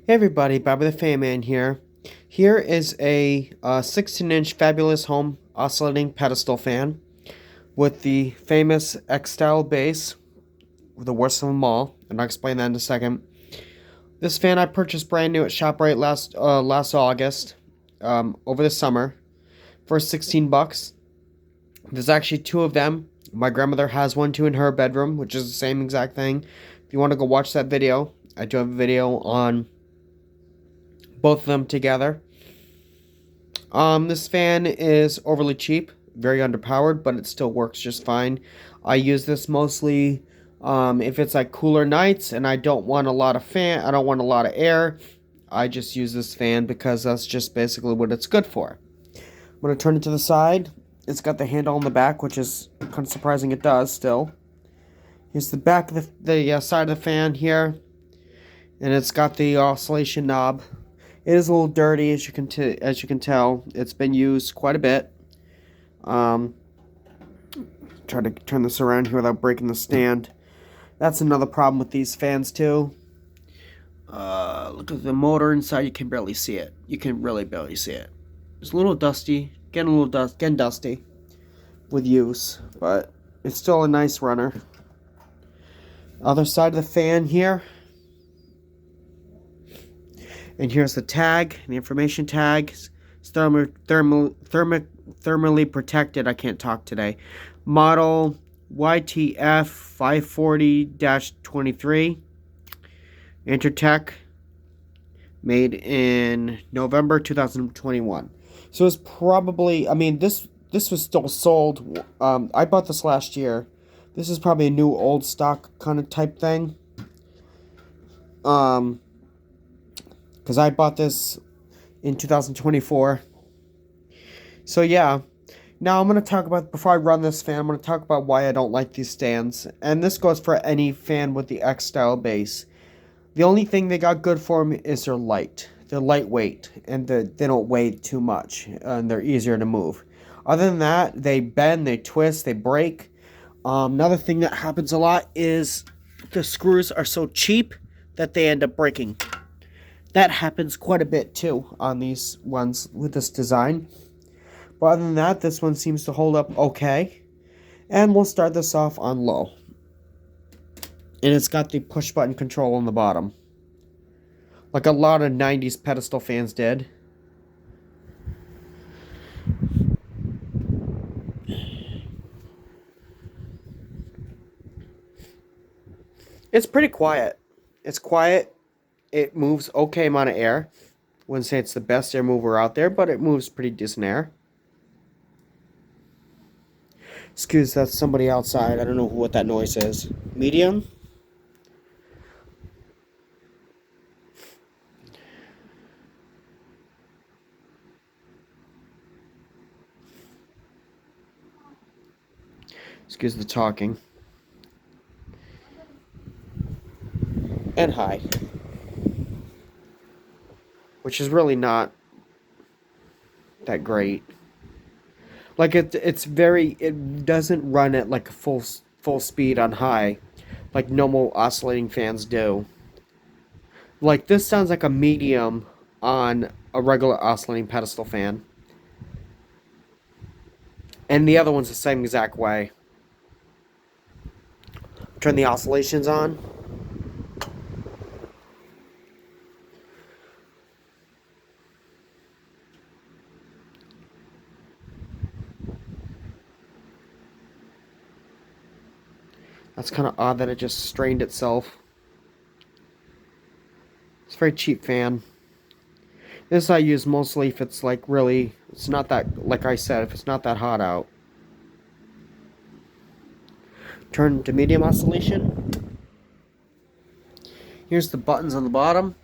Hey everybody, Bobby the Fan Man here. Here is a 16-inch Fabulous Home oscillating pedestal fan with the famous X-Style base, the worst of them all, and I'll explain that in a second. This fan I purchased brand new at ShopRite last August, over the summer, for 16 bucks. There's actually two of them. My grandmother has one too in her bedroom, which is the same exact thing. If you want to go watch that video, I do have a video on both of them together. This fan is overly cheap, very underpowered, but it still works just fine. I use this mostly if it's like cooler nights and I don't want a lot of I don't want a lot of air. I just use this fan because that's just basically what it's good for. I'm gonna turn it to the side. It's got the handle on the back, which is kind of surprising it does still. Here's the back of the side of the fan here, and it's got the oscillation knob. It is a little dirty, as you can tell. It's been used quite a bit. Try to turn this around here without breaking the stand. That's another problem with these fans too. Look at the motor inside. You can barely see it. You can really barely see it. It's a little dusty. Getting dusty with use, but it's still a nice runner. Other side of the fan here. And here's the tag, the information tag. It's thermally protected. I can't talk today. Model YTF 540-23. Intertech. Made in November 2021. So it's probably, this was still sold. I bought this last year. This is probably a new old stock kind of type thing. Because I bought this in 2024. So yeah. Now I'm going to talk about, before I run this fan, I'm going to talk about why I don't like these stands. And this goes for any fan with the X-Style base. The only thing they got good for them is they're light. They're lightweight, and they don't weigh too much, and they're easier to move. Other than that, they bend, they twist, they break. Another thing that happens a lot is the screws are so cheap that they end up breaking. That happens quite a bit too on these ones with this design. But other than that, this one seems to hold up okay. And we'll start this off on low. And it's got the push button control on the bottom, like a lot of 90s pedestal fans did. It's pretty quiet. It's quiet. It moves okay amount of air. Wouldn't say it's the best air mover out there, but it moves pretty decent air. Excuse, that's somebody outside. I don't know what that noise is. Medium. Excuse the talking. And high. Which is really not that great. Like it doesn't run at like full speed on high, like normal oscillating fans do. Like this sounds like a medium on a regular oscillating pedestal fan. And the other one's the same exact way. Turn the oscillations on. That's kind of odd that it just strained itself. It's a very cheap fan. This I use mostly if it's like really, it's not that, like I said, if it's not that hot out. Turn to medium oscillation. Here's the buttons on the bottom.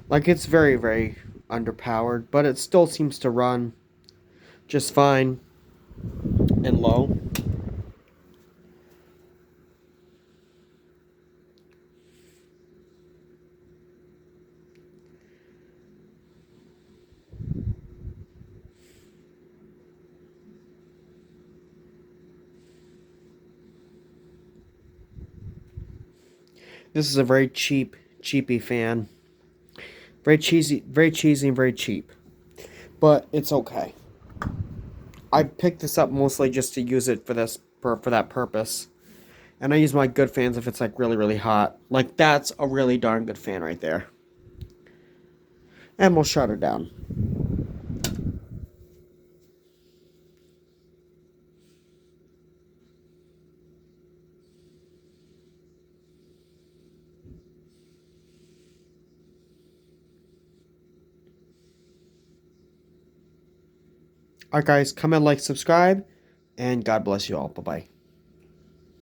Like it's very, very underpowered, but it still seems to run just fine and low. This is a very cheapy fan. Very cheesy and very cheap. But it's okay. I picked this up mostly just to use it for that purpose. And I use my good fans if it's like really hot. Like that's a really darn good fan right there. And we'll shut her down. Alright guys, comment, like, subscribe, and God bless you all. Bye-bye.